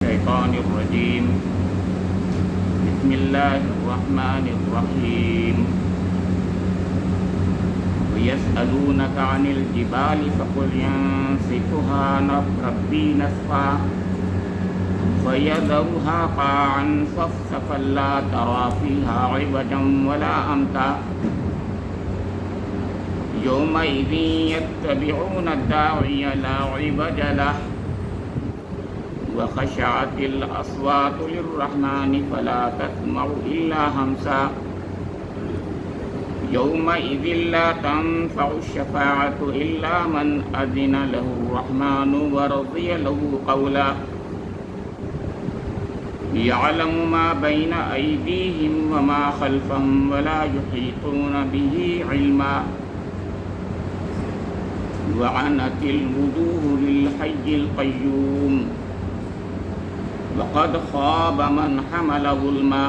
الشيطان الرجيم بسم الله الرحمن الرحيم ويسألونك عن الجبال فقل ينسفها ربي نسفا فيذرها قاعا صفصفا لا ترى فيها عوجا ولا أمتا يومئذ يتبعون الداعي لا عوج له وخشعت الأصوات للرحمن فلا تسمع إلا همسا يومئذ لا تنفع الشفاعة إلا من أذن له الرحمن ورضي له قولا يعلم ما بين أيديهم وما خلفهم ولا يحيطون به علما وعنت الوجوه للحي القيوم وقد خاب من حمل ظلما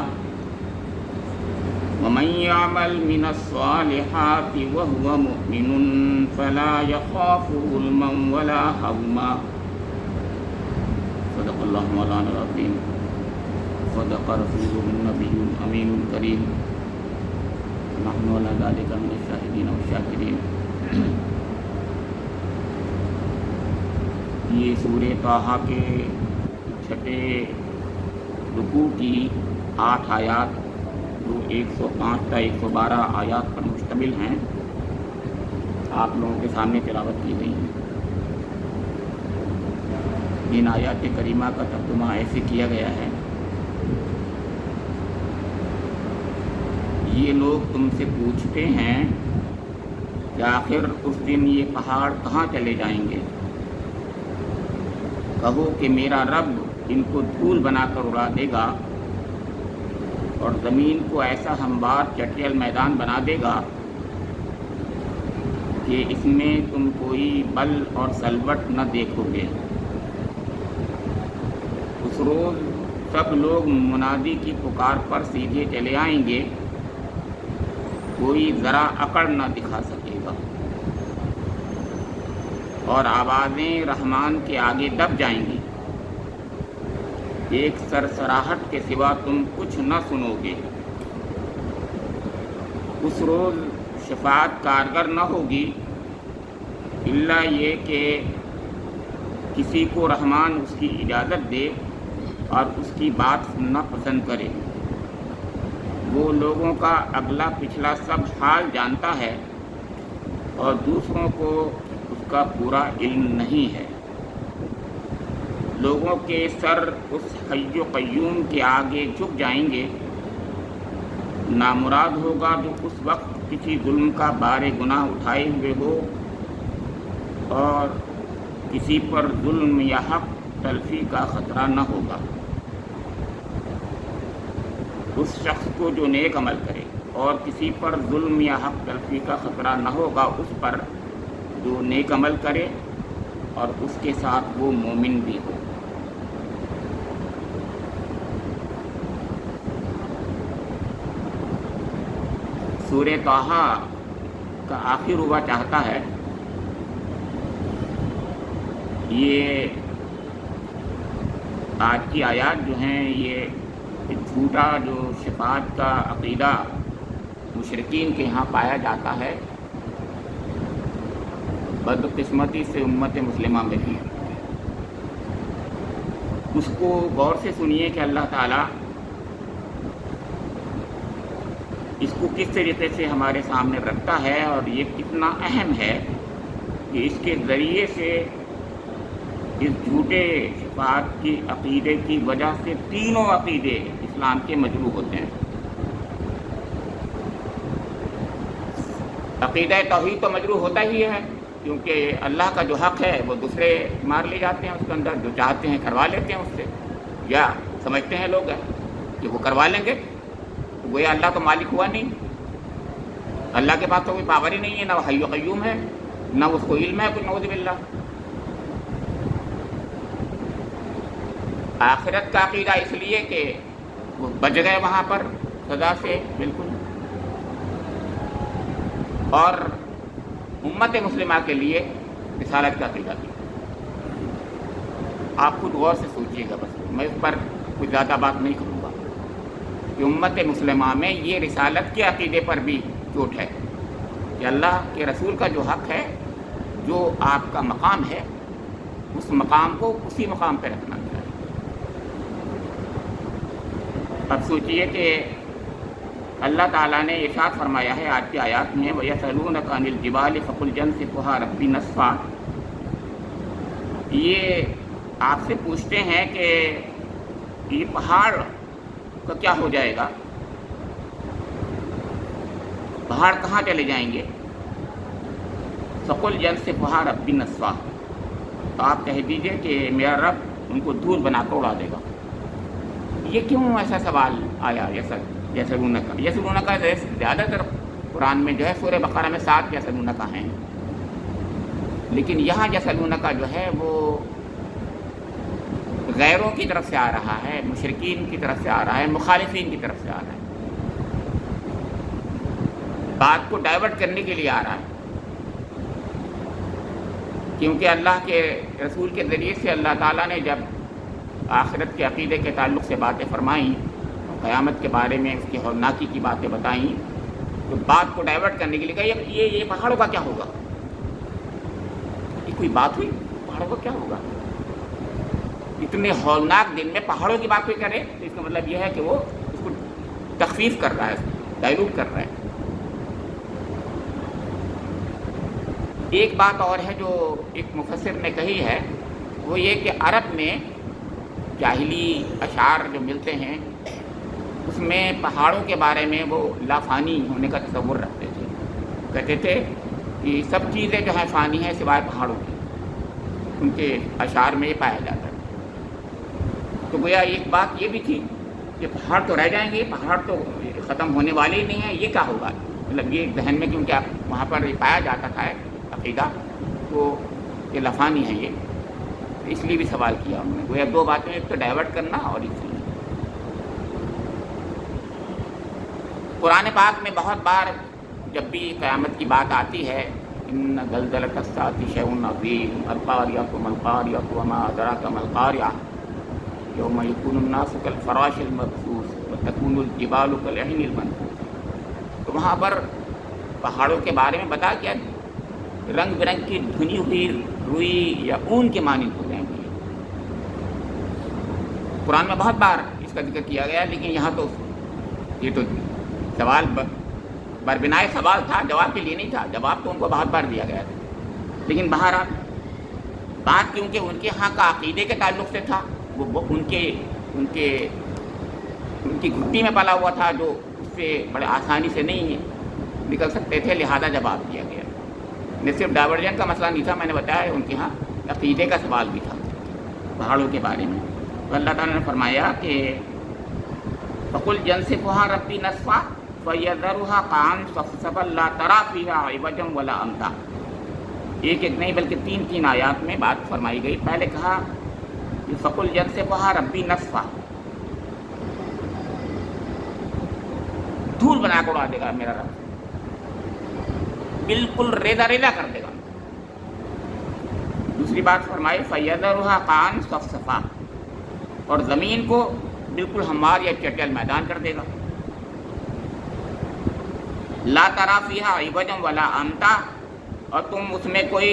ومن يعمل من الصالحات وهو مؤمن فلا يخاف ظلما ولا هضما صدق الله مولانا العظيم صدق رسوله النبي الأمين الكريم نحن على ذلك من الشاهدين والشاكرين. یہ سورہ طٰہٰ کے چھٹے رکوع کی 8 آیات جو 105 تا 112 آیات پر مشتمل ہیں آپ لوگوں کے سامنے تلاوت کی گئی ہیں. ان آیات کریمہ کا ترجمہ ایسے کیا گیا ہے: یہ لوگ تم سے پوچھتے ہیں کہ آخر اس دن یہ پہاڑ کہاں چلے جائیں گے؟ کہو کہ میرا رب ان کو دھول بنا کر اڑا دے گا اور زمین کو ایسا ہموار چٹیل میدان بنا دے گا کہ اس میں تم کوئی بل اور سلوٹ نہ دیکھو گے. اس روز سب لوگ منادی کی پکار پر سیدھے چلے آئیں گے، کوئی ذرا اکڑ نہ دکھا سکے گا اور آوازیں رحمان کے آگے دب جائیں گی. ایک سرسراہٹ کے سوا تم کچھ نہ سنو گے. اس روز شفاعت کارگر نہ ہوگی الا یہ کہ کسی کو رحمان اس کی اجازت دے اور اس کی بات سننا پسند کرے. وہ لوگوں کا اگلا پچھلا سب حال جانتا ہے اور دوسروں کو اس کا پورا علم نہیں ہے. لوگوں کے سر اس حی و قیوم کے آگے جھک جائیں گے. نامراد ہوگا جو اس وقت کسی ظلم کا بار گناہ اٹھائے ہوئے ہو اور کسی پر ظلم یا حق تلفی کا خطرہ نہ ہوگا. اس شخص کو جو نیک عمل کرے اور کسی پر ظلم یا حق تلفی کا خطرہ نہ ہوگا اس پر جو نیک عمل کرے اور اس کے ساتھ وہ مومن بھی ہو. سورہ طٰہٰ کا آخر ہوا چاہتا ہے یہ آج کی آیات جو ہیں یہ جھوٹا جو شفاعت کا عقیدہ مشرکین کے یہاں پایا جاتا ہے بدقسمتی سے امت مسلمہ میں بھی، اس کو غور سے سنیے کہ اللہ تعالیٰ اس کو کس طریقے سے ہمارے سامنے رکھتا ہے اور یہ کتنا اہم ہے کہ اس کے ذریعے سے اس جھوٹے شفاعت کی عقیدے کی وجہ سے تینوں عقیدے اسلام کے مجروح ہوتے ہیں. عقیدہ توحید تو مجروح ہوتا ہی ہے کیونکہ اللہ کا جو حق ہے وہ دوسرے مار لے جاتے ہیں، اس کے اندر جو چاہتے ہیں کروا لیتے ہیں اس سے، یا سمجھتے ہیں لوگ کہ وہ کروا لیں گے. گویا اللہ تو مالک ہوا نہیں، اللہ کے پاس تو کوئی پاور ہی نہیں ہے، نہ وہ حی و قیوم ہے نہ اس کو علم ہے کچھ، نعوذ باللہ. آخرت کا عقیدہ اس لیے کہ وہ بچ گئے وہاں پر سزا سے بالکل، اور امت مسلمہ کے لیے رسالت کا عقیدہ بھی. آپ خود غور سے سوچیے گا، بس میں اس پر کچھ زیادہ بات نہیں کروں گا کہ امت مسلمہ میں یہ رسالت کے عقیدے پر بھی چوٹ ہے کہ اللہ کے رسول کا جو حق ہے، جو آپ کا مقام ہے، اس مقام کو اسی مقام پہ رکھنا چاہیے۔ اب سوچئے کہ اللہ تعالیٰ نے ارشاد فرمایا ہے آج کی آیات میں، وَيَسْأَلُونَكَ عَنِ الْجِبَالِ فَقُلْ يَنسِفُهَا رَبِّي نَسْفًا، یہ آپ سے پوچھتے ہیں کہ یہ پہاڑ کا کیا ہو جائے گا، پہاڑ کہاں چلے جائیں گے؟ فَقُلْ يَنسِفُهَا رَبِّي نَسْفًا، تو آپ کہہ دیجئے کہ میرا رب ان کو دھول بنا کر اڑا دے گا۔ یہ کیوں ایسا سوال آیا؟ یسألونک کا زیادہ تر قرآن میں جو ہے سورہ بقرہ میں 7 یسألونک ہیں، لیکن یہاں یسألونک جو ہے وہ غیروں کی طرف سے آ رہا ہے، مشرکین کی طرف سے آ رہا ہے، مخالفین کی طرف سے آ رہا ہے، بات کو ڈائیورٹ کرنے کے لیے آ رہا ہے، کیونکہ اللہ کے رسول کے ذریعے سے اللہ تعالیٰ نے جب آخرت کے عقیدے کے تعلق سے باتیں فرمائیں، قیامت کے بارے میں اس کی ہولناکی کی باتیں بتائیں، تو بات کو ڈائیورٹ کرنے کے لیے کہا یہ پہاڑوں کا کیا ہوگا؟ یہ کوئی بات ہوئی؟ پہاڑوں کا کیا ہوگا؟ اتنے ہولناک دن میں پہاڑوں کی بات کوئی کرے تو اس کا مطلب یہ ہے کہ وہ اس کو تخفیف کر رہا ہے، ڈائلوٹ کر رہا ہے۔ ایک بات اور ہے جو ایک مفسر نے کہی ہے، وہ یہ کہ عرب میں جاہلی اشعار جو ملتے ہیں اس میں پہاڑوں کے بارے میں وہ لافانی ہونے کا تصور رکھتے تھے، کہتے تھے کہ سب چیزیں جو ہیں فانی ہیں سوائے پہاڑوں کی، ان کے اشعار میں یہ پایا جاتا ہے۔ تو گویا ایک بات یہ بھی تھی کہ پہاڑ تو رہ جائیں گے، پہاڑ تو ختم ہونے والے ہی نہیں ہیں، یہ کیا ہوگا؟ مطلب یہ ذہن میں کیونکہ وہاں پر یہ پایا جاتا تھا عقیدہ، تو یہ لفانی ہیں، یہ اس لیے بھی سوال کیا ہم نے۔ گویا دو باتیں، ایک تو ڈائیورٹ کرنا اور اس لیے قرآن پاک میں بہت بار جب بھی قیامت کی بات آتی ہے، ان زلزلۃ الساعۃ شیء عظیم، القاریۃ ما القاریۃ وما ادراک ما القاریۃ یوم یکون الناس کالفراش المبثوث وتکون الجبال کالعہن المنفوش۔ تو وہاں پر پہاڑوں کے بارے میں بتا کیا رنگ برنگ کی دھنی ہوئی روئی یا اون کے مانند ہو جائیں گی۔ قرآن میں بہت بار اس کا ذکر کیا گیا، لیکن یہاں تو یہ تو سوال بربنائے سوال تھا، جواب کے لیے نہیں تھا، جواب تو ان کو بہت بار دیا گیا تھا، لیکن بہرحال بات کیونکہ ان کے ہاں کا عقیدے کے تعلق سے تھا، وہ ان کی گھٹی میں پلا ہوا تھا، جو اس سے بڑے آسانی سے نہیں نکل سکتے تھے، لہذا جواب دیا گیا۔ نہ صرف ڈائیورجن کا مسئلہ نہیں تھا، میں نے بتایا ان کے ہاں عقیدے کا سوال بھی تھا پہاڑوں کے بارے میں۔ تو اللہ تعالیٰ نے فرمایا کہ فَقُلْ يَنسِفُهَا رَبِّي نَسْفًا فَيَذَرُهَا قَاعًا صَفْصَفًا لَا تَرَىٰ فِيهَا عِوَجًا وَلَا أَمْتًا۔ ایک نہیں بلکہ تین آیات میں بات فرمائی گئی۔ پہلے کہا کہ فَقُلْ يَنسِفُهَا رَبِّي نَسْفًا، دھول بنا کر اڑا دے گا میرا رب، بالکل ریزہ ریزہ کر دے گا۔ دوسری بات فرمائی فَيَذَرُهَا قَاعًا صَفْصَفًا، اور زمین کو بالکل ہموار یا چٹیل میدان کر دے گا۔ لا ترا فیہا عوجا ولا امتا، اور تم اس میں کوئی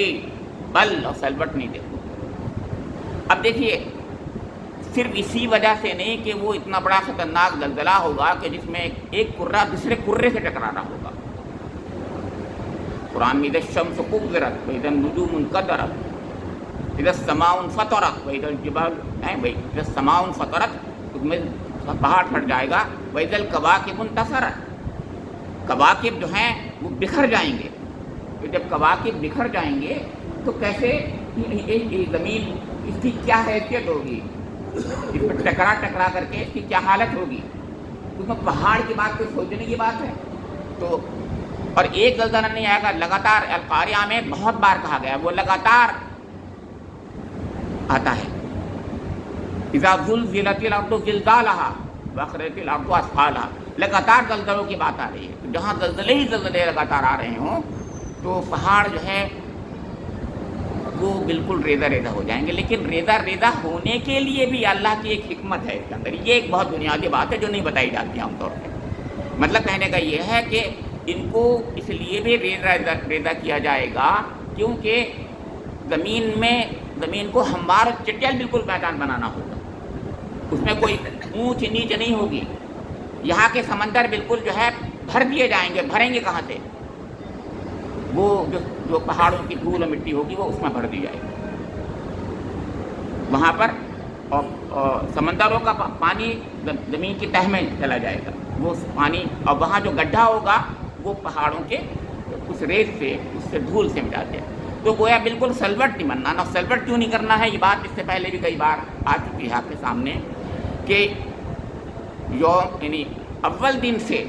بل اور سلبٹ نہیں دیکھو۔ اب دیکھیے، صرف اسی وجہ سے نہیں کہ وہ اتنا بڑا خطرناک زلزلہ ہوگا کہ جس میں ایک کرہ دوسرے کرے سے ٹکرانا ہوگا۔ قرآن میں اذا الشمس کورت واذا النجوم انکدرت اذا السماء انفطرت واذا الجبال اذا السماء انفطرت، اس میں پہاڑ پھٹ جائے گا۔ واذا الکواکب انتثرت، کواکب جو ہیں وہ بکھر جائیں گے۔ تو جب کواکب بکھر جائیں گے تو کیسے یہ زمین، اس کی کیا حیثیت ہوگی، اس پر ٹکرا کر کے اس کی کیا حالت ہوگی؟ اس میں پہاڑ کی بات کوئی سوچنے کی بات ہے؟ تو اور ایک زلزلہ نہیں آئے گا، لگاتار القاریہ میں بہت بار کہا گیا، وہ لگاتار آتا ہے۔ اذا زلزلت الارض زلزالها واخرجت الارض اثقالها، لگاتار زلزلوں کی بات آ رہی ہے۔ تو جہاں زلزلے لگاتار آ رہے ہوں تو پہاڑ جو ہے وہ بالکل ریزہ ریزہ ہو جائیں گے. لیکن ریزہ ریزہ ہونے کے لیے بھی اللہ کی ایک حکمت ہے اس کے اندر. یہ ایک بہت بنیادی بات ہے جو نہیں بتائی جاتی عام طور پہ. مطلب کہنے کا یہ ہے کہ ان کو اس لیے بھی ریزہ کیا جائے گا کیونکہ زمین کو ہموار اور چٹیل بالکل میدان بنانا ہوگا. اس میں کوئی اونچ نیچ نہیں ہوگی. یہاں کے سمندر بالکل جو ہے بھر دیے جائیں گے. بھریں گے کہاں سے؟ وہ جو پہاڑوں کی دھول اور مٹی ہوگی وہ اس میں بھر دی جائے گی. وہاں پر اور سمندروں کا پانی زمین کی تہہ میں چلا جائے گا وہ پانی. اور وہاں جو گڈھا ہوگا وہ پہاڑوں کے اس ریت سے اس سے دھول سے مٹا دیا. تو گویا بالکل سلوٹ نہیں بننا. نہ سلوٹ کیوں نہیں کرنا ہے، یہ بات اس سے پہلے بھی کئی بار آ چکی ہے آپ کے سامنے کہ یعنی اول دن سے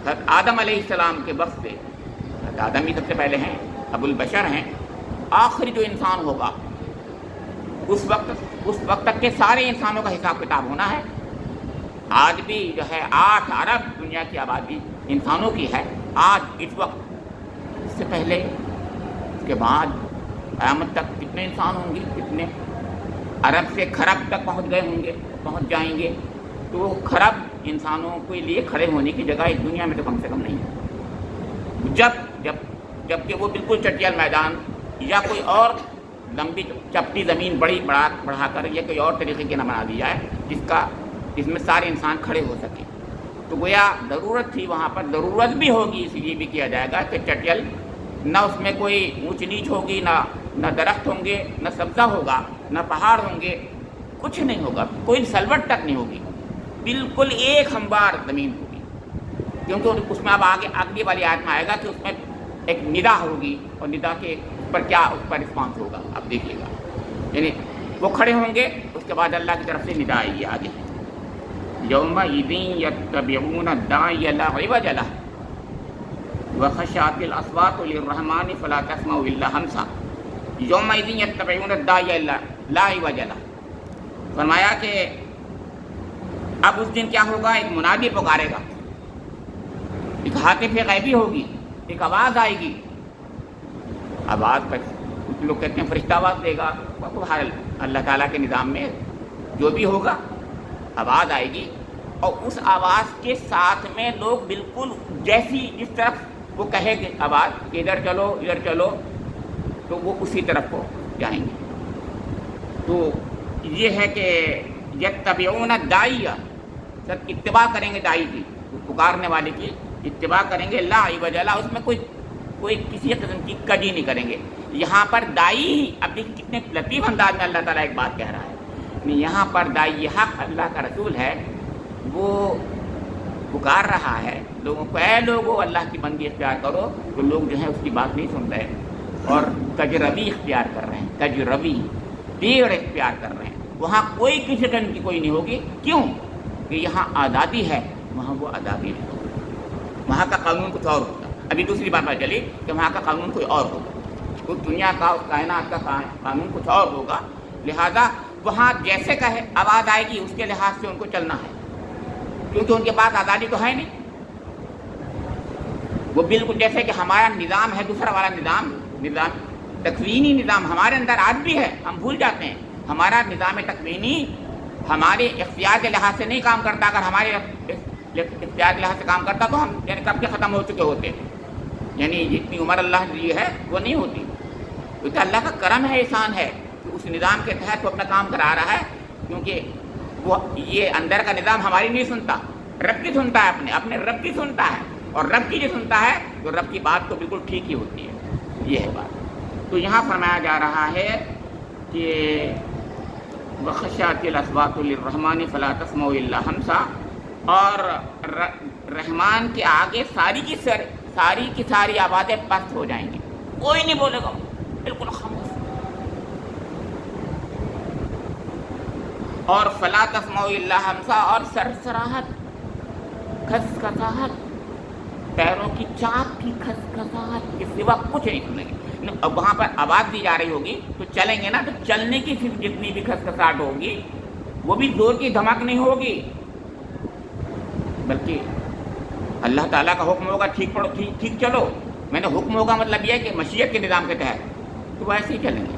حضرت آدم علیہ السلام کے وقت سے، حضرت آدم ہی سب سے پہلے ہیں، ابو البشر ہیں، آخری جو انسان ہوگا اس وقت تک کے سارے انسانوں کا حساب کتاب ہونا ہے. آج بھی جو ہے 8 ارب دنیا کی آبادی انسانوں کی ہے آج اس وقت. اس سے پہلے اس کے بعد قیامت تک کتنے انسان ہوں گے، کتنے ارب سے کھرب تک پہنچ گئے ہوں گے، پہنچ جائیں گے. تو وہ کھرب انسانوں کے لیے کھڑے ہونے کی جگہ اس دنیا میں تو کم سے کم نہیں ہے. جب کہ وہ بالکل چٹیل میدان یا کوئی اور لمبی چپٹی زمین بڑھا کر یا کوئی اور طریقے کی نہ بنا دی جائے جس میں سارے انسان کھڑے ہو سکیں. تو گویا ضرورت تھی وہاں پر، ضرورت بھی ہوگی اس لیے بھی کیا جائے گا کہ چٹیل نہ اس میں کوئی اونچ نیچ ہوگی، نہ درخت ہوں گے، نہ سبزہ ہوگا، نہ پہاڑ ہوں گے، کچھ نہیں ہوگا، کوئی سلوٹ تک نہیں ہوگی. بالکل ایک ہموار زمین ہوگی. کیونکہ اس میں اب اگلی والی آیت میں آئے گا کہ اس میں ایک ندا ہوگی اور ندا کے پر کیا اس پر رسپانس ہوگا آپ دیکھیے گا. یعنی وہ کھڑے ہوں گے، اس کے بعد اللہ کی طرف سے ندا آئے گی آگے. یومئذ یتبعون الداعی لا عوج لہ وخشعت الاصوات للرحمن فلا تسمع الا ہمسا. یومئذ یتبعون الداعی لا عوج لہ. فرمایا کہ اب اس دن کیا ہوگا، ایک منادی پکارے گا، ایک ہاتف غیبی ہوگی، ایک آواز آئے گی. آواز پر کچھ لوگ کہتے ہیں فرشتہ آواز دے گا. اللہ تعالیٰ کے نظام میں جو بھی ہوگا آواز آئے گی، اور اس آواز کے ساتھ میں لوگ بالکل جس طرف وہ کہے گی آواز کہ ادھر چلو ادھر چلو، تو وہ اسی طرف کو جائیں گے. تو یہ ہے کہ یتبعون الداعی، سب اتباع کریں گے داعی کی، پکارنے والے کی اتباع کریں گے. لا عوج لہ، اس میں کوئی کسی قسم کی کجی نہیں کریں گے. یہاں پر داعی ہی، اب دیکھیں کتنے لطیف انداز میں اللہ تعالیٰ ایک بات کہہ رہا ہے. یہاں پر داعی حق اللہ کا رسول ہے، وہ پکار رہا ہے لوگوں کو، اے لوگوں اللہ کی بندگی اختیار کرو. تو لوگ جو ہیں اس کی بات نہیں سن رہے اور کجروی اختیار کر رہے ہیں، کجروی ٹیڑھ اختیار کر رہے ہیں. وہاں کوئی کسی قسم کی کوئی نہیں ہوگی. کیوں؟ کہ یہاں آزادی ہے، وہاں وہ آزادی نہیں ہوگی. وہاں کا قانون کچھ اور ہوگا. ابھی دوسری بات پتہ چلی کہ وہاں کا قانون کوئی اور ہوگا، اس دنیا کا، اس کائنات کا قانون کچھ اور ہوگا. لہذا وہاں جیسے کہے آواز آئے گی اس کے لحاظ سے ان کو چلنا ہے، کیونکہ ان کے پاس آزادی تو ہے نہیں. وہ بالکل جیسے کہ ہمارا نظام ہے دوسرا والا نظام تکوینی نظام ہمارے اندر آج بھی ہے. ہم بھول جاتے ہیں ہمارا نظام تکوینی ہمارے اختیار کے لحاظ سے نہیں کام کرتا. اگر ہمارے اختیار کے لحاظ سے کام کرتا تو ہم یعنی کب کے ختم ہو چکے ہوتے. یعنی جتنی عمر اللہ نے دی ہے وہ نہیں ہوتی. کیونکہ اللہ کا کرم ہے، احسان ہے کہ اس نظام کے تحت وہ اپنا کام کرا رہا ہے. کیونکہ وہ یہ اندر کا نظام ہماری نہیں سنتا، رب کی سنتا ہے، اپنے رب کی سنتا ہے. اور رب کی جو سنتا ہے تو رب کی بات تو بالکل ٹھیک ہی ہوتی ہے. یہ ہے بات. تو یہاں فرمایا جا رہا ہے کہ وخشعت الاصوات للرحمن فلا تسمع الا ہمسا، اور رحمان کے آگے ساری کی ساری آوازیں پست ہو جائیں گی، کوئی نہیں بولے گا، بالکل خاموش. اور فلا تسمع الا ہمسا، اور سرسراہٹ، کھسکھساہٹ، پیروں کی چاپ کی کھسکھساہٹ کے سوا کچھ نہیں سنیں گے. اب وہاں پر آواز دی جا رہی ہوگی تو چلیں گے نا، تو چلنے کی صرف جتنی بھی کھسکھساہٹ ہوگی وہ بھی زور کی دھمک نہیں ہوگی، بلکہ اللہ تعالیٰ کا حکم ہوگا ٹھیک پڑھو ٹھیک چلو. میں نے حکم ہوگا مطلب یہ ہے کہ مشیت کے نظام کے تحت تو وہ ایسے ہی چلیں گے.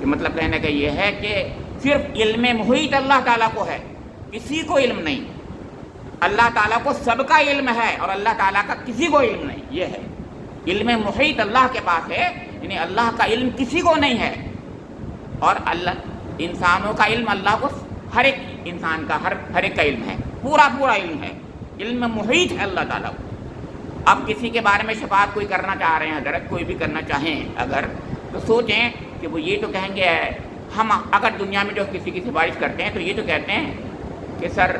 یہ مطلب کہنے کا یہ ہے کہ صرف علم محیط اللہ تعالیٰ کو ہے، کسی کو علم نہیں۔ اللہ تعالیٰ کو سب کا علم ہے اور اللہ تعالیٰ کا کسی کو علم نہیں، یہ ہے علم محیط اللہ کے پاس ہے، یعنی اللہ کا علم کسی کو نہیں ہے۔ اور اللہ انسانوں کا علم اللہ کو ہر ایک انسان کا ہر ایک کا علم ہے، پورا علم ہے، علم محیط ہے اللہ تعالیٰ کو۔ اب کسی کے بارے میں شفاعت کوئی کرنا چاہ رہے ہیں حضرت، کوئی بھی کرنا چاہیں اگر، تو سوچیں کہ وہ یہ تو کہیں گے، ہم اگر دنیا میں جو کسی کی سفارش کرتے ہیں تو یہ تو کہتے ہیں کہ سر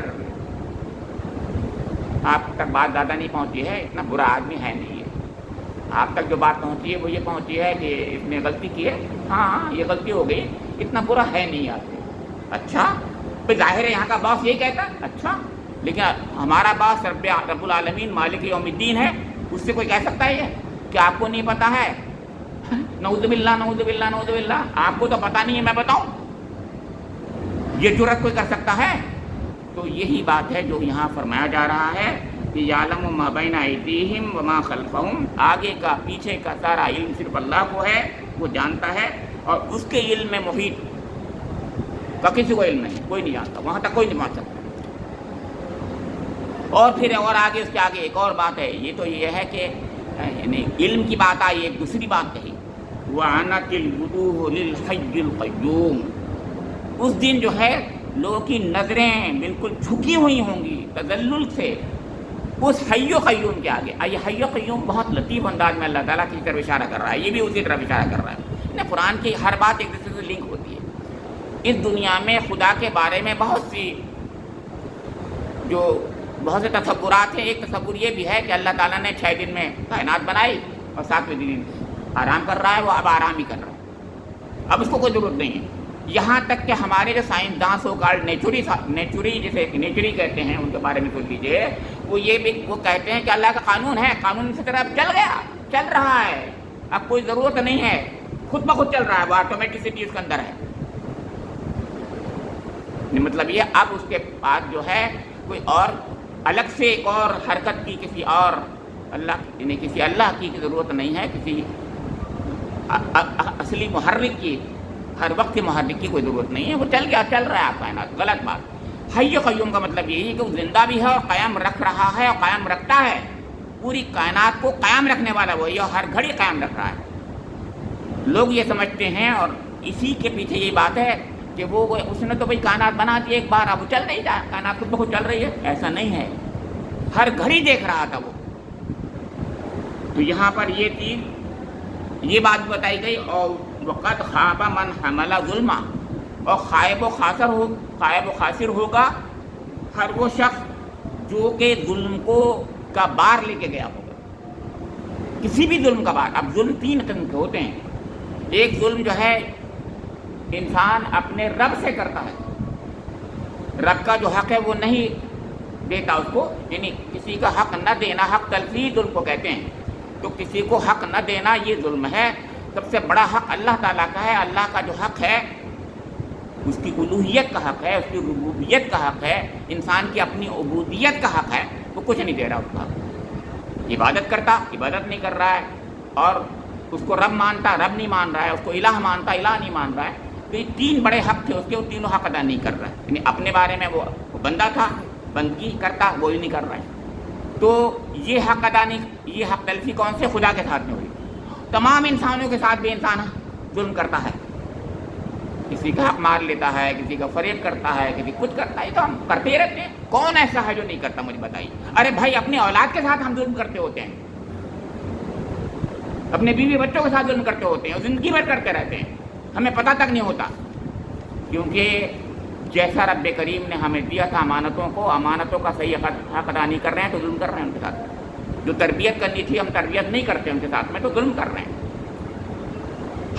آپ تک بات زیادہ نہیں پہنچی ہے، اتنا برا آدمی ہے نہیں ہے، آپ تک جو بات پہنچی ہے وہ یہ پہنچی ہے کہ اس نے غلطی کی ہے، ہاں یہ غلطی ہو گئی، اتنا برا ہے نہیں آپ۔ اچھا پھر ظاہر ہے یہاں کا باس یہی کہتا ہے، اچھا لیکن ہمارا باس رب العالمین مالک یوم الدین ہے، اس سے کوئی کہہ سکتا ہے یہ کہ آپ کو نہیں پتہ ہے؟ نعوذ باللہ نعوذ باللہ نعوذ باللہ، آپ کو تو پتہ نہیں ہے میں بتاؤں؟ یہ جرأت کوئی کر سکتا ہے؟ تو یہی بات ہے جو یہاں فرمایا جا رہا ہے کہ یعلم ما بین ایدیہم وما خلفہم، آگے کا پیچھے کا سارا علم صرف اللہ کو ہے، وہ جانتا ہے، اور اس کے علم میں محیط کا کسی کو علم نہیں، کوئی نہیں جانتا، وہاں تک کوئی نہیں پہنچ سکتا۔ اور پھر اور آگے اس کے آگے ایک اور بات ہے، یہ تو یہ ہے کہ یعنی علم کی بات آئی، ایک دوسری بات کہی، وَعَنَتِ الْوُجُوهُ لِلْحَيِّ الْقَيُّومِ، اس دن جو ہے لوگوں کی نظریں بالکل جھکی ہوئی ہوں گی تذلل سے اس حی و قیوم کے آگے۔ یہ حی و قیوم بہت لطیف انداز میں اللہ تعالیٰ کی طرف اشارہ کر رہا ہے، یہ بھی اسی طرف اشارہ کر رہا ہے۔ قرآن کی ہر بات ایک دوسرے سے لنک ہوتی ہے۔ اس دنیا میں خدا کے بارے میں بہت سے تصورات ہیں۔ ایک تصور یہ بھی ہے کہ اللہ تعالیٰ نے 6 دن میں کائنات بنائی اور 7ویں دن آرام کر رہا ہے، وہ اب آرام ہی کر رہا ہے، اب اس کو کوئی ضرورت نہیں ہے۔ یہاں تک کہ ہمارے جو سائنسداں سو کالڈ نیچری کہتے ہیں، ان کے بارے میں سوچ لیجیے، وہ کہتے ہیں کہ اللہ کا قانون ہے، قانون اسی طرح اب چل رہا ہے، اب کوئی ضرورت نہیں ہے، خود بخود چل رہا ہے، وہ آٹومیٹسٹی اس کے اندر ہے۔ مطلب یہ اب اس کے بعد جو ہے کوئی اور الگ سے ایک اور حرکت کی، کسی اور کسی اللہ کی ضرورت نہیں ہے، کسی اصلی محرک کی، ہر وقت کی محرک کی کوئی ضرورت نہیں ہے، وہ چل رہا ہے آپ کائنات۔ غلط بات۔ حی قیوم کا مطلب یہی ہے کہ وہ زندہ بھی ہے اور قیام رکھ رہا ہے اور قیام رکھتا ہے، پوری کائنات کو قیام رکھنے والا وہی ہے اور ہر گھڑی قیام رکھ رہا ہے۔ لوگ یہ سمجھتے ہیں اور اسی کے پیچھے یہی بات ہے کہ اس نے تو بھائی کائنات بنا دی ایک بار، اب وہ چل نہیں رہا، کائنات خود بخود چل رہی ہے، ایسا نہیں ہے، ہر گھڑی دیکھ رہا تھا وہ۔ تو یہاں پر یہ بات بتائی گئی، اور وقت خواب من حمل ظلم، اور خائب و خاسر ہوگا ہر وہ شخص جو کہ ظلم کا بار لے کے گیا ہوگا، کسی بھی ظلم کا بار۔ اب ظلم 3 قسم کے ہوتے ہیں۔ ایک ظلم جو ہے انسان اپنے رب سے کرتا ہے، رب کا جو حق ہے وہ نہیں دیتا اس کو، یعنی کسی کا حق نہ دینا، حق تلفی ظلم کو کہتے ہیں۔ تو کسی کو حق نہ دینا یہ ظلم ہے۔ سب سے بڑا حق اللہ تعالیٰ کا ہے، اللہ کا جو حق ہے اس کی الوہیت کا حق ہے، اس کی ربوبیت کا حق ہے، انسان کی اپنی عبودیت کا حق ہے، وہ کچھ نہیں دے رہا اس کا۔ عبادت کرتا، عبادت نہیں کر رہا ہے، اور اس کو رب مانتا، رب نہیں مان رہا ہے، اس کو الہ مانتا، الہ نہیں مان رہا ہے۔ تو یہ 3 بڑے حق تھے اس کے، وہ تینوں حق ادا نہیں کر رہا ہے، یعنی اپنے بارے میں وہ بندہ تھا، بندگی کرتا، وہی نہیں کر رہا ہے۔ تو یہ حق ادا نہیں، یہ حق تلفی کون سے؟ خدا کے ساتھ میں ہوئی۔ تمام انسانوں کے ساتھ بھی انسان ظلم کرتا ہے، کسی کا حق مار لیتا ہے، کسی کا فریب کرتا ہے، کسی کچھ کرتا ہے، تو ہم کرتے ہی رہتے ہیں۔ کون ایسا ہے جو نہیں کرتا؟ مجھے بتائیے۔ ارے بھائی اپنی اولاد کے ساتھ ہم ظلم کرتے ہوتے ہیں، اپنے بیوی بچوں کے ساتھ ظلم کرتے ہوتے ہیں، اور زندگی بھر کرتے رہتے ہیں، ہمیں پتہ تک نہیں ہوتا، کیونکہ جیسا رب کریم نے ہمیں دیا تھا امانتوں کو، امانتوں کا صحیح حق ادا نہیں کر رہے ہیں تو ظلم کر رہے ہیں ان کے ساتھ۔ جو تربیت کرنی تھی ہم تربیت نہیں کرتے ان کے ساتھ میں، تو ظلم کر رہے ہیں،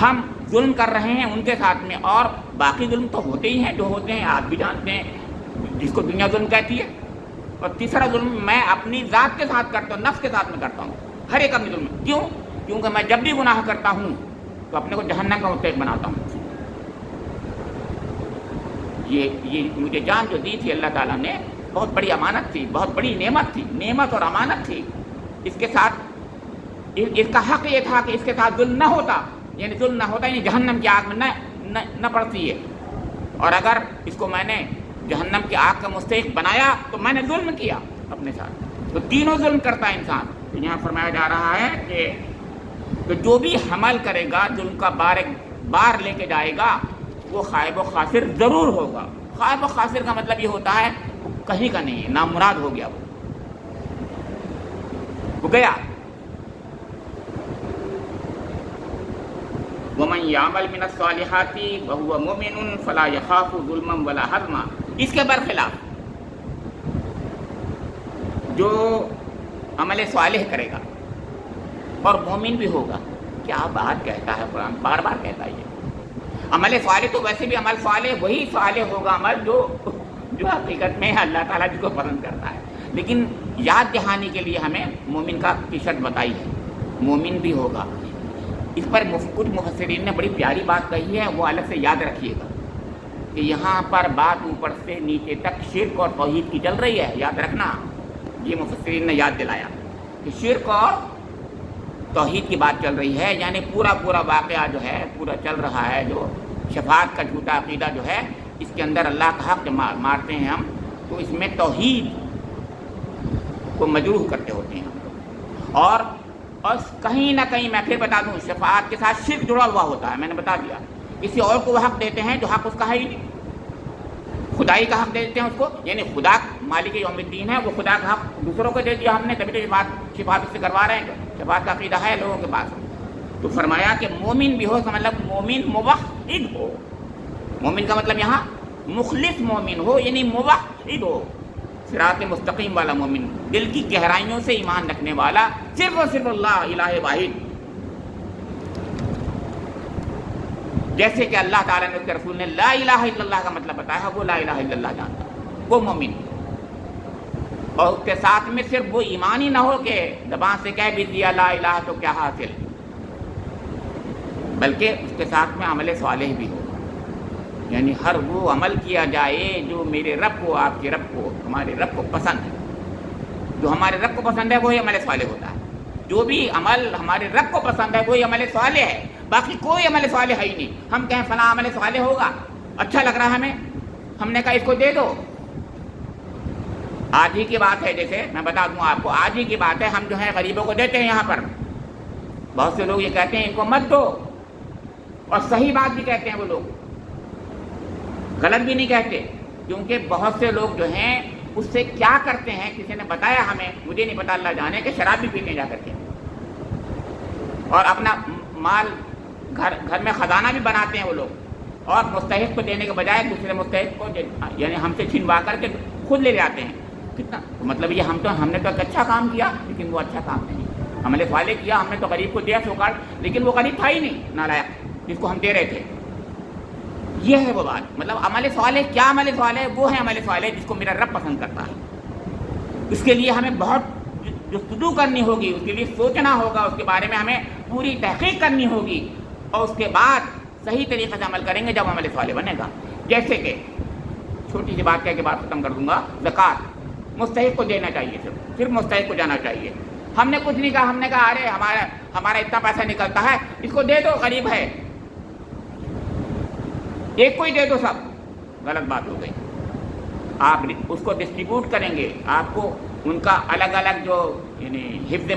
ہم ظلم کر رہے ہیں ان کے ساتھ میں۔ اور باقی ظلم تو ہوتے ہی ہیں، جو ہوتے ہیں آپ بھی جانتے ہیں، جس کو دنیا ظلم کہتی ہے۔ اور تیسرا ظلم میں اپنی ذات کے ساتھ کرتا ہوں، نفس کے ساتھ میں کرتا ہوں، ہر ایک اپنی ظلم۔ کیوں؟ کیونکہ میں جب بھی گناہ کرتا ہوں تو اپنے کو جہنم کا مستحق بناتا ہوں۔ یہ مجھے جان جو دی تھی اللہ تعالیٰ نے، بہت بڑی امانت تھی، بہت بڑی نعمت تھی، نعمت اور امانت تھی۔ اس کے ساتھ اس کا حق یہ تھا کہ اس کے ساتھ ظلم نہ ہوتا، یعنی ظلم نہ ہوتا، یعنی جہنم کی آگ میں نہ پڑتی ہے، اور اگر اس کو میں نے جہنم کی آگ کا مستحق بنایا تو میں نے ظلم کیا اپنے ساتھ، تو تینوں ظلم کرتا ہے انسان۔ تو یہاں فرمایا جا رہا ہے کہ جو بھی حمل کرے گا، جو ان کا بار لے کے جائے گا، وہ خائب و خاسر ضرور ہوگا۔ خائب و خاسر کا مطلب یہ ہوتا ہے کہیں کا نہیں ہے، نامراد ہو گیا، وہ گیا۔ وَمَنْ يَعْمَلْ مِنَ الصَّالِحَاتِ وَهُوَ مُؤْمِنٌ فَلَا يَخَافُ ظُلْمًا وَلَا هَضْمًا، اس کے برخلاف جو عمل صالح کرے گا اور مومن بھی ہوگا، کیا بات کہتا ہے قرآن، بار بار کہتا ہے یہ عمل صالح، تو ویسے بھی عمل صالح وہی صالح ہوگا عمل جو حقیقت میں اللہ تعالیٰ جس کو پسند کرتا ہے، لیکن یاد دہانی کے لیے ہمیں مومن کی شرط بتائی ہے، مومن بھی ہوگا۔ اس پر کچھ مفسرین نے بڑی پیاری بات کہی ہے، وہ الگ سے یاد رکھیے گا کہ یہاں پر بات اوپر سے نیچے تک شرک اور توحید کی چل رہی ہے، یاد رکھنا، یہ مفسرین نے یاد دلایا کہ شرک اور توحید کی بات چل رہی ہے، یعنی پورا واقعہ جو ہے پورا چل رہا ہے، جو شفاعت کا جھوٹا عقیدہ جو ہے، اس کے اندر اللہ کا حق مارتے ہیں ہم، تو اس میں توحید کو مجروح کرتے ہوتے ہیں ہم لوگ، اور کہیں نہ کہیں میں پھر بتا دوں، شفاعت کے ساتھ شرک جڑا ہوا ہوتا ہے، میں نے بتا دیا، کسی اور کو وہ حق دیتے ہیں جو حق اس کا ہے ہی نہیں، خدائی کا حق دے دیتے ہیں اس کو، یعنی خدا مالک یوم الدین ہے، وہ خدا کا حق دوسروں کو دے دیا ہم نے، تبھی تو شفاعت اس سے کروا رہے ہیں، شفاعت کا عقیدہ ہے لوگوں کے پاس۔ تو فرمایا کہ مومن بھی ہو، اس کا مطلب مومن موحد ہو، مومن کا مطلب یہاں مخلص مومن ہو، یعنی موحد ہو، صراط مستقیم والا مومن، دل کی گہرائیوں سے ایمان رکھنے والا، صرف اور صرف اللہ الہ واحد، جیسے کہ اللہ تعالیٰ نے اس کے رسول نے لا الہ الا اللہ کا مطلب بتایا، وہ لا الہ الا اللہ جانتا، وہ مومن، اور اس کے ساتھ میں صرف وہ ایمان ہی نہ ہو کہ زبان سے کہہ بھی دیا لا الہ تو کیا حاصل، بلکہ اس کے ساتھ میں عمل صالح بھی ہو، یعنی ہر وہ عمل کیا جائے جو میرے رب کو، آپ کے رب کو، ہمارے رب کو پسند ہے، جو ہمارے رب کو پسند ہے وہی عمل صالح ہوتا ہے، جو بھی عمل ہمارے رب کو پسند ہے وہی عمل صالح ہے، باقی کوئی عمل صالح ہے ہی نہیں۔ ہم کہیں فلاں عمل صالح ہوگا، اچھا لگ رہا ہے ہمیں، ہم نے کہا اس کو دے دو، آج ہی کی بات ہے، جیسے میں بتا دوں آپ کو، آج ہی کی بات ہے، ہم جو ہے غریبوں کو دیتے ہیں، یہاں پر بہت سے لوگ یہ کہتے ہیں ان کو مت دو، اور صحیح بات بھی کہتے ہیں وہ لوگ، غلط بھی نہیں کہتے، کیونکہ بہت سے لوگ جو ہیں اس سے کیا کرتے ہیں، کسی نے بتایا ہمیں، مجھے نہیں پتا، اللہ جانے، کہ شراب بھی پیتے جا کر کے، اور اپنا مال گھر میں خزانہ بھی بناتے ہیں وہ لوگ، اور مستحق کو دینے کے بجائے دوسرے مستحق کو یعنی ہم سے چھنوا کر کے خود لے جاتے ہیں۔ کتنا مطلب یہ ہم نے تو ایک اچھا کام کیا، لیکن وہ اچھا کام نہیں، عمل صالح کیا، ہم نے تو غریب کو دیا سوکار، لیکن وہ غریب تھا ہی نہیں، نالائق، جس کو ہم دے رہے تھے۔ یہ ہے وہ بات، مطلب عمل صالح کیا، عمل صالح وہ ہے عمل صالح جس کو میرا رب پسند کرتا ہے، اس کے لیے ہمیں بہت جستجو کرنی ہوگی، اس کے لیے سوچنا ہوگا، اس کے بارے میں ہمیں پوری تحقیق کرنی ہوگی، اور اس کے بعد صحیح طریقے سے عمل کریں گے جب عمل صالح بنے گا۔ جیسے کہ چھوٹی سی بات کہہ کے بات ختم کر دوں گا، زکوٰۃ مستحق کو دینا چاہیے، صرف مستحق کو جانا چاہیے، ہم نے کچھ نہیں کہا، ہم نے کہا ارے ہمارا اتنا پیسہ نکلتا ہے، اس کو دے دو، غریب ہے، ایک کو ہی دے دو، سب غلط بات ہو گئی، آپ اس کو ڈسٹریبیوٹ کریں گے، آپ کو ان کا الگ الگ جو یعنی حفظ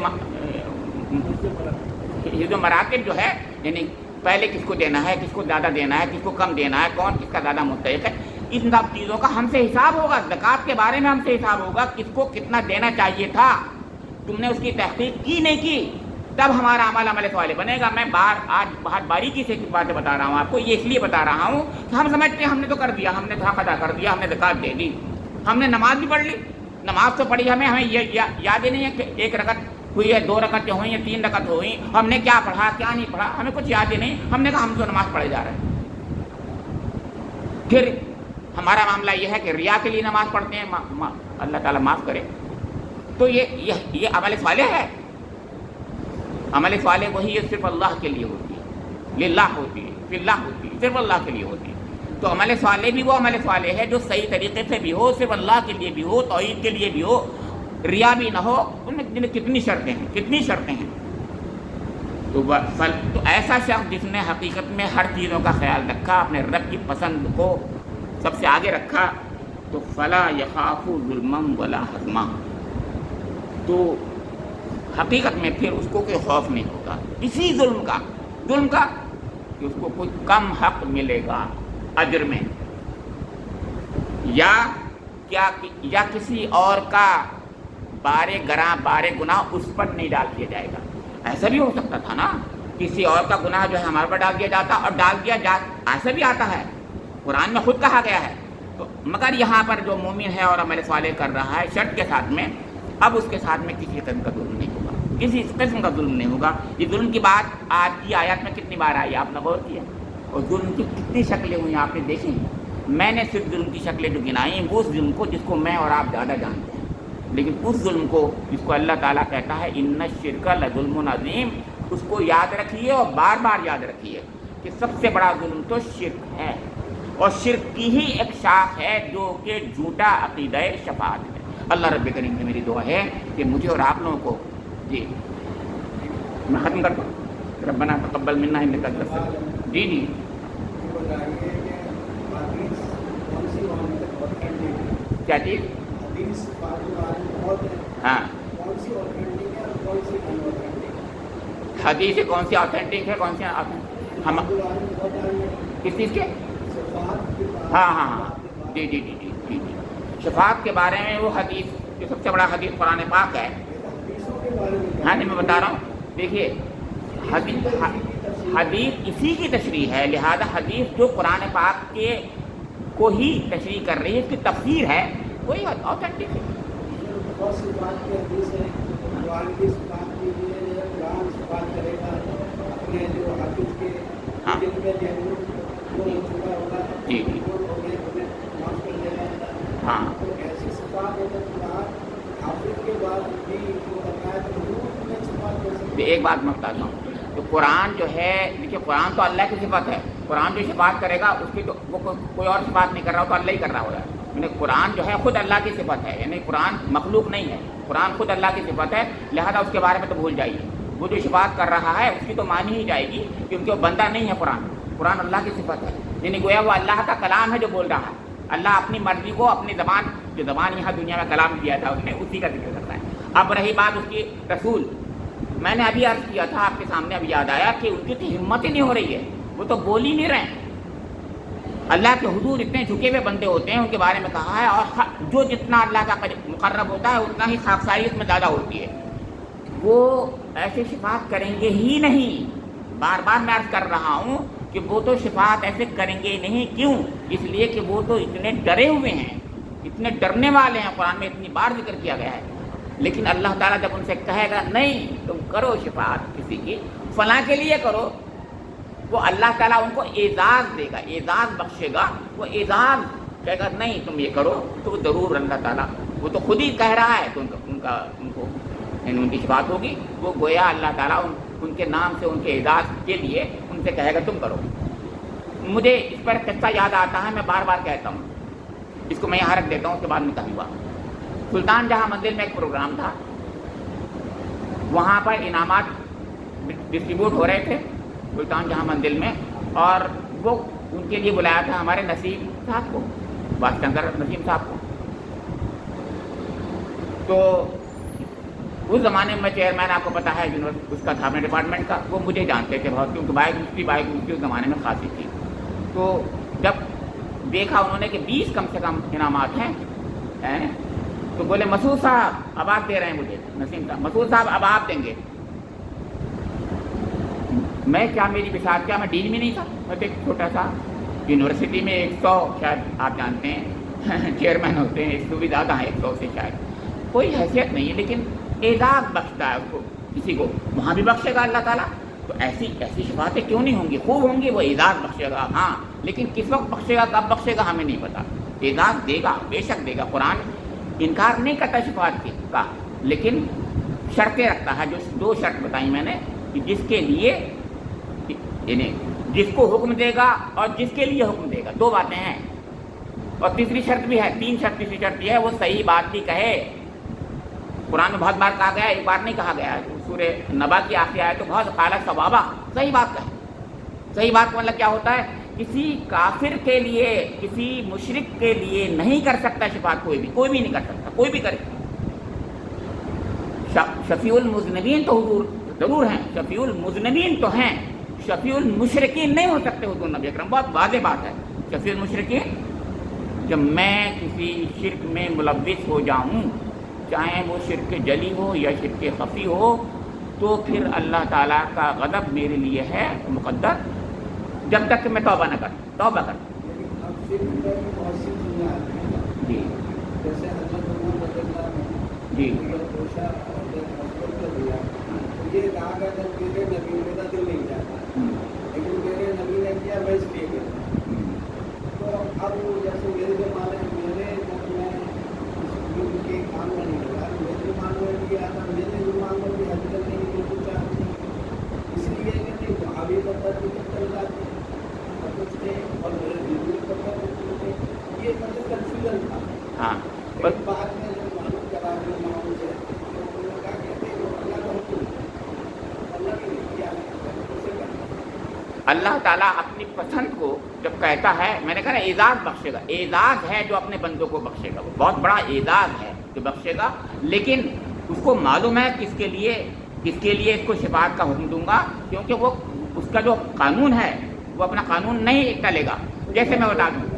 مراتب جو ہے، یعنی پہلے کس کو دینا ہے، کس کو زیادہ دینا ہے، کس کو کم دینا ہے، کون کس کا زیادہ مستحق ہے، ان سب چیزوں کا ہم سے حساب ہوگا، زکوٰۃ کے بارے میں ہم سے حساب ہوگا، کس کو کتنا دینا چاہیے تھا، تم نے اس کی تحقیق کی نہیں کی، تب ہمارا عمل صالح بنے گا۔ میں آج بہت باریکی سے کچھ باتیں بتا رہا ہوں آپ کو، یہ اس لیے بتا رہا ہوں کہ ہم سمجھتے ہیں ہم نے تو کر دیا، ہم نے تو حق ادا کر دیا، ہم نے زکوٰۃ دے دی، ہم نے نماز بھی پڑھ لی، نماز تو پڑھی، ہمیں یہ یاد ہی نہیں ہے کہ ایک رکعت ہوئی ہے، 2 رکعتیں ہوئی ہیں، 3 رکعت ہوئی، ہم نے کیا پڑھا کیا نہیں پڑھا، ہمیں کچھ یاد ہی نہیں، ہم نے کہا ہم تو نماز پڑھے جا رہے ہیں۔ پھر ہمارا معاملہ یہ ہے کہ ریا کے لیے نماز پڑھتے ہیں، اللہ تعالیٰ معاف کرے، تو یہ عمل صالح ہے؟ عمل صالح وہی ہے صرف اللہ کے لیے ہوتی ہے، للہ ہوتی ہے، فی اللہ ہوتی ہے، صرف اللہ کے لیے ہوتی ہے۔ تو عمل صالح بھی وہ عمل صالح ہے جو صحیح طریقے سے بھی ہو، صرف اللہ کے لیے بھی ہو، توحید کے لیے بھی ہو، ریا بھی نہ ہو، ان میں کتنی شرطیں ہیں، کتنی شرطیں ہیں۔ تو ایسا شخص جس نے حقیقت میں ہر چیزوں کا خیال رکھا، اپنے رب کی پسند کو سب سے آگے رکھا، تو فلا یخاف ظلما ولا حظما، تو حقیقت میں پھر اس کو کوئی خوف نہیں ہوگا کسی ظلم کا کہ اس کو کوئی کم حق ملے گا اجر میں، یا کسی اور کا بارے گناہ اس پر نہیں ڈال دیا جائے گا۔ ایسا بھی ہو سکتا تھا نا، کسی اور کا گناہ جو ہے ہمارے پر ڈال دیا جاتا، اور ڈال دیا ایسا بھی آتا ہے، قرآن میں خود کہا گیا ہے۔ تو مگر یہاں پر جو مومن ہے اور عمل صالح کر رہا ہے شرط کے ساتھ میں، اب اس کے ساتھ میں کسی قسم کا ظلم نہیں ہوگا، کسی قسم کا ظلم نہیں ہوگا۔ یہ ظلم کی بات آج کی آیات میں کتنی بار آئی آپ نے غور کیا؟ اور ظلم کی کتنی شکلیں ہوئی آپ نے دیکھی؟ میں نے صرف ظلم کی شکلیں جو گنائی وہ اس ظلم کو جس کو میں اور آپ زیادہ جانتے ہیں، لیکن اس ظلم کو جس کو اللہ تعالیٰ کہتا ہے ان الشرک لظلم عظیم، اس کو یاد رکھیے اور بار بار یاد رکھیے کہ سب سے بڑا ظلم تو شرک ہے، اور شرک کی ہی ایک شاخ ہے جو کہ جھوٹا عقیدہ شفاعت ہے۔ اللہ رب کریم سے میری دعا ہے کہ مجھے اور آپ لوگوں کو، جی میں ختم کرتا ہوں، ربنا تقبل منا انک انت السمیع، جی کیا چیز؟ ہاں، حدیث کون سی آتھینٹک ہے، کون سی ہم کس چیز کے؟ ہاں جی شفاعت کے بارے میں وہ حدیث جو سب سے بڑا حدیث قرآن پاک ہے۔ ہاں جی میں بتا رہا ہوں، دیکھیے حدیث اسی کی تشریح ہے، لہذا حدیث جو قرآن پاک کے کو ہی تشریح کر رہی ہے، اس کی تفسیر ہے، وہی آتھینٹک ہے۔ ہاں جی ہاں ایک بات میں بتاتا ہوں، تو قرآن جو ہے، دیکھیے قرآن تو اللہ کی صفت ہے، قرآن جو شفاعت کرے گا اس کی تو وہ کوئی اور شفاعت نہیں کر رہا، تو اللہ ہی کر رہا ہوگا، یعنی قرآن جو ہے خود اللہ کی صفت ہے، یعنی قرآن مخلوق نہیں ہے، قرآن خود اللہ کی صفت ہے، لہذا اس کے بارے میں تو بھول جائیے، وہ جو شفاعت کر رہا ہے اس کی تو مانی ہی جائے گی کیونکہ وہ بندہ نہیں ہے، قرآن اللہ کی صفت ہے، یعنی گویا وہ اللہ کا کلام ہے جو بول رہا ہے، اللہ اپنی مرضی کو اپنی زبان یہاں دنیا میں کلام دیا تھا اس نے، اسی کا ذکر کرتا ہے۔ اب رہی بات اس کی رسول، میں نے ابھی عرض کیا تھا آپ کے سامنے، ابھی یاد آیا کہ ان کی تو ہمت ہی نہیں ہو رہی ہے، وہ تو بول ہی نہیں رہے ہیں۔ اللہ کے حضور اتنے جھکے ہوئے بندے ہوتے ہیں، ان کے بارے میں کہا ہے، اور جو جتنا اللہ کا مقرب ہوتا ہے اتنا ہی خاکساری اس میں زیادہ ہوتی ہے، وہ ایسے شفاعت کریں گے ہی نہیں۔ بار بار میں عرض کر رہا ہوں کہ وہ تو شفاعت ایسے کریں گے نہیں، کیوں؟ اس لیے کہ وہ تو اتنے ڈرے ہوئے ہیں، اتنے ڈرنے والے ہیں، قرآن میں اتنی بار ذکر کیا گیا ہے، لیکن اللہ تعالیٰ جب ان سے کہے گا نہیں تم کرو شفاعت کسی کی فلاں کے لیے کرو، وہ اللہ تعالیٰ ان کو اعزاز دے گا، اعزاز بخشے گا، وہ اعزاز کہے گا نہیں تم یہ کرو، تو ضرور اللہ تعالیٰ وہ تو خود ہی کہہ رہا ہے، تو ان کی شفاعت ہوگی، وہ گویا اللہ تعالیٰ ان کے نام سے، ان کے اعزاز کے لیے ان سے کہے گا تم کرو۔ مجھے اس پر قصہ یاد آتا ہے، میں بار بار کہتا ہوں، اس کو میں یہاں رکھ دیتا ہوں، اس کے بعد میں کہوں گا۔ سلطان جہاں مندر میں ایک پروگرام تھا، وہاں پر انعامات ڈسٹریبیوٹ ہو رہے تھے سلطان جہاں مندر میں، اور وہ ان کے لیے بلایا تھا ہمارے نسیم صاحب کو، باشندر نسیم صاحب کو۔ تو اس زمانے میں چیئرمین آپ کو پتا ہے اس کا تھا اپنے ڈپارٹمنٹ کا، وہ مجھے جانتے تھے بہت، کیونکہ بائک دوسری اس زمانے میں خاصی تھی۔ تو جب دیکھا انہوں نے کہ 20 کم سے کم انعامات ہیں، تو بولے مسعود صاحب اب آپ دے رہے ہیں مجھے، نسیم صاحب مسعود صاحب اب آپ دیں گے۔ میں کیا، میری بساط کیا، میں ڈیل میں نہیں تھا، میں تو ایک چھوٹا سا یونیورسٹی میں 100 شاید آپ جانتے ہیں چیئرمین ہوتے ہیں، 100 بھی زیادہ ہیں، 100 سے شاید کوئی حیثیت نہیں ہے، لیکن اعزاز بخشتا ہے اس کو، کسی کو وہاں بھی بخشے گا اللہ تعالیٰ۔ تو ایسی شفاعتیں کیوں نہیں ہوں گی، خوب ہوں گی، وہ اعزاز بخشے گا، ہاں، لیکن کس وقت بخشے گا، کب بخشے گا ہمیں نہیں پتا، اعزاز دے گا، بے شک دے گا۔ قرآن انکار نہیں کرتا شفاعت کا، لیکن شرطیں رکھتا ہے، جو 2 شرط بتائی میں نے، کہ جس کے لیے، یعنی جس کو حکم دے گا اور جس کے لیے حکم دے گا، 2 باتیں ہیں، اور تیسری شرط بھی ہے، 3 شرط، تیسری شرط یہ ہے وہ صحیح بات بھی کہے، قرآن میں بہت بار کہا گیا ہے، ایک بار نہیں کہا گیا ہے. سورہ نبا کی آخری آیت تو بہت قال ثوابا، صحیح بات ہے. صحیح بات کا مطلب کیا ہوتا ہے؟ کسی کافر کے لیے، کسی مشرک کے لیے نہیں کر سکتا شفاعت کوئی بھی نہیں کر سکتا، کوئی بھی کرے. شفیع المذنبین تو حضور ضرور ہیں، شفیع المذنبین تو ہیں، شفیع المشرکین نہیں ہو سکتے حضور نبی اکرم. بہت واضح بات ہے. شفیع المشرکین، جب میں کسی شرک میں ملوث ہو جاؤں، چاہے وہ شرک جلی ہو یا شرک خفی ہو، تو پھر اللہ تعالیٰ کا غضب میرے لیے ہے مقدر، جب تک کہ میں توبہ نہ کروں. توبہ کروں. جی جی یہ کہا گیا جب میرے نبی میرا دل نہیں چاہتا، لیکن میرے نبی نے کیا میں اس لیے کیا. تو اب جیسے میرے زمانے جب میں اس کے کام میں نہیں لگا، میرے زمانے میں کیا تھا، میرے زمانے میں بھی حد تک نہیں بالکل چاہتی، اس لیے کہ نہیں وہاں بھی پتہ چل جاتے اور کچھ تھے اور میرے دل بھی پتہ کچھ تھے. یہ مطلب کنفیوژن تھا. ہاں. ایک بات میں جب معلوم کرا رہے ماحول سے کیا کہتے ہیں وہ اللہ کا حکم اللہ تعالیٰ اپنی پسند کو جب کہتا ہے، میں نے کہا نا اعزاز بخشے گا. اعزاز ہے جو اپنے بندوں کو بخشے گا، وہ بہت بڑا اعزاز ہے جو بخشے گا. لیکن اس کو معلوم ہے کس کے لیے اس کو شفاعت کا حکم دوں گا، کیونکہ وہ اس کا جو قانون ہے وہ اپنا قانون نہیں ٹلے گا. جیسے میں بتا دوں،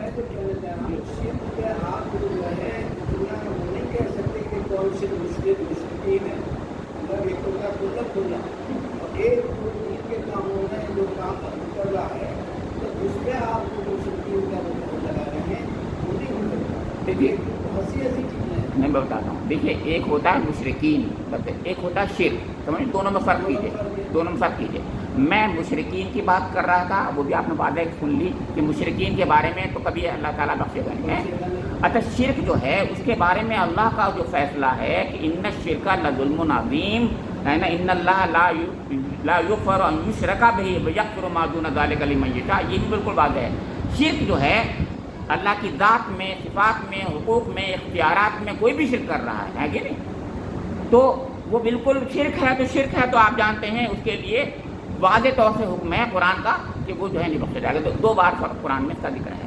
میں بتاتا ہوں. دیکھیے، ایک ہوتا ہے مشرکین، ایک ہوتا ہے شرک. سمجھ، دونوں میں فرق کیجیے. میں مشرکین کی بات کر رہا تھا، وہ بھی آپ نے باتیں سن لی کہ مشرکین کے بارے میں تو کبھی اللہ تعالیٰ بخشے گا نہیں ہے. اچھا، شرک جو ہے اس کے بارے میں اللہ کا جو فیصلہ ہے کہ ان الشرک لظلم عظیم ہے نا، ان اللہ لا یغفر ان یشرک بہ ویغفر ما دون ذلک لمن یشاء. یہ بھی بالکل واضح ہے. شرک جو ہے اللہ کی ذات میں، صفات میں، حقوق میں، اختیارات میں کوئی بھی شرک کر رہا ہے کہ نہیں، تو وہ بالکل شرک ہے. تو شرک ہے تو آپ جانتے ہیں اس کے لیے واضح طور سے حکم ہے قرآن کا کہ وہ جو ہے نہیں بخشا جائے گا. تو 2 بار قرآن میں اس کا ذکر ہے.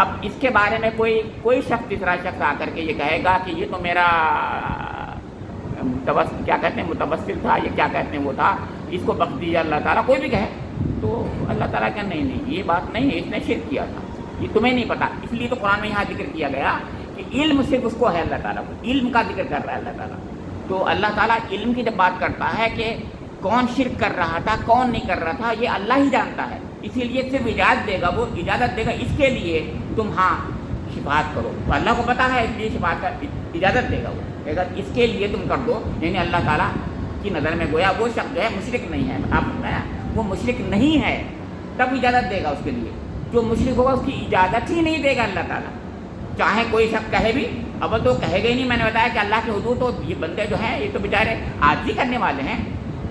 اب اس کے بارے میں کوئی شخص، تیسرا شخص آ کر کے یہ کہے گا کہ یہ تو میرا کیا کہتے ہیں متوسل تھا، یہ کیا کہتے ہیں وہ تھا، اس کو بخش دیا اللہ تعالیٰ، کوئی بھی کہے تو اللہ تعالیٰ کہ نہیں یہ بات نہیں ہے، اس نے شرک کیا تھا، یہ تمہیں نہیں پتا. اس لیے تو قرآن میں یہاں ذکر کیا گیا کہ علم صرف اس کو ہے، اللہ تعالیٰ کو علم کا ذکر کر رہا ہے اللہ تعالیٰ. تو اللہ تعالیٰ علم کی جب بات کرتا ہے کہ کون شرک کر رہا تھا، کون نہیں کر رہا تھا، یہ اللہ ہی جانتا ہے. اسی لیے صرف اجازت دے گا، وہ اجازت دے گا اس کے لیے تم ہاں شفاعت کرو. تو اللہ کو پتہ ہے، اس لیے شفاعت کا اجازت دے گا. وہ کہے گا اس کے لیے تم کر دو. یعنی اللہ تعالیٰ کی نظر میں گویا وہ شخص جو ہے مشرک نہیں ہے. آپ وہ مشرک نہیں ہے تب اجازت دے گا اس کے لیے. جو مشرک ہوگا اس کی اجازت ہی نہیں دے گا اللہ تعالیٰ. چاہے کوئی شخص کہے بھی، اول تو کہے گا ہی نہیں. میں نے بتایا کہ اللہ کے حضور تو یہ بندے جو ہیں یہ تو بیچارے عاجزی کرنے والے ہیں.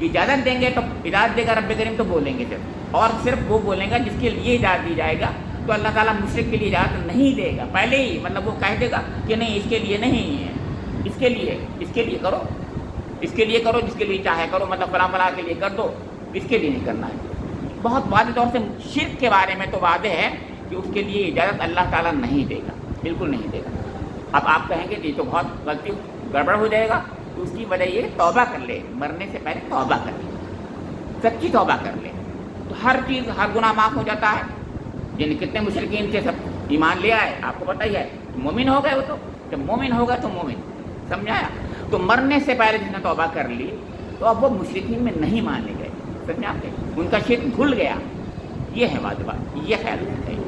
اجازت دیں گے تو اجازت دے گا رب کریم تو بولیں گے صرف، اور صرف وہ بولیں گا جس کے لیے اجازت دی جائے گا. تو اللہ تعالیٰ مشرک کے لیے اجازت نہیں دے گا پہلے ہی. مطلب وہ کہہ دے گا کہ نہیں اس کے لیے نہیں ہے، اس کے لیے کرو، اس کے لیے کرو، جس کے لیے چاہے کرو. مطلب فلاں فلاں کے لیے کر دو، اس کے لیے نہیں کرنا ہے. بہت واضح طور سے شرک کے بارے میں تو واضح ہے کہ اس کے لیے اجازت اللہ تعالیٰ نہیں دے گا، بالکل نہیں دے گا. اب آپ کہیں گے یہ تو بہت غلطی گڑبڑ ہو جائے گا. تو اس کی وجہ یہ توبہ کر لے، مرنے سے پہلے توبہ کر لے، سچی توبہ کر لے، تو ہر چیز، ہر گناہ معاف ہو جاتا ہے. یعنی کتنے مشرکین تھے، سب ایمان لے آئے، آپ کو پتہ ہی ہے، مومن ہو گئے. وہ تو جب مومن ہوگا تو مومن سمجھایا. تو مرنے سے پہلے جس نے توبہ کر لی تو اب وہ مشرکین میں نہیں مانے گئے. سمجھاتے ان کا شرک دھل گیا. یہ ہے واجبات، یہ خیال رکھتے ہیں.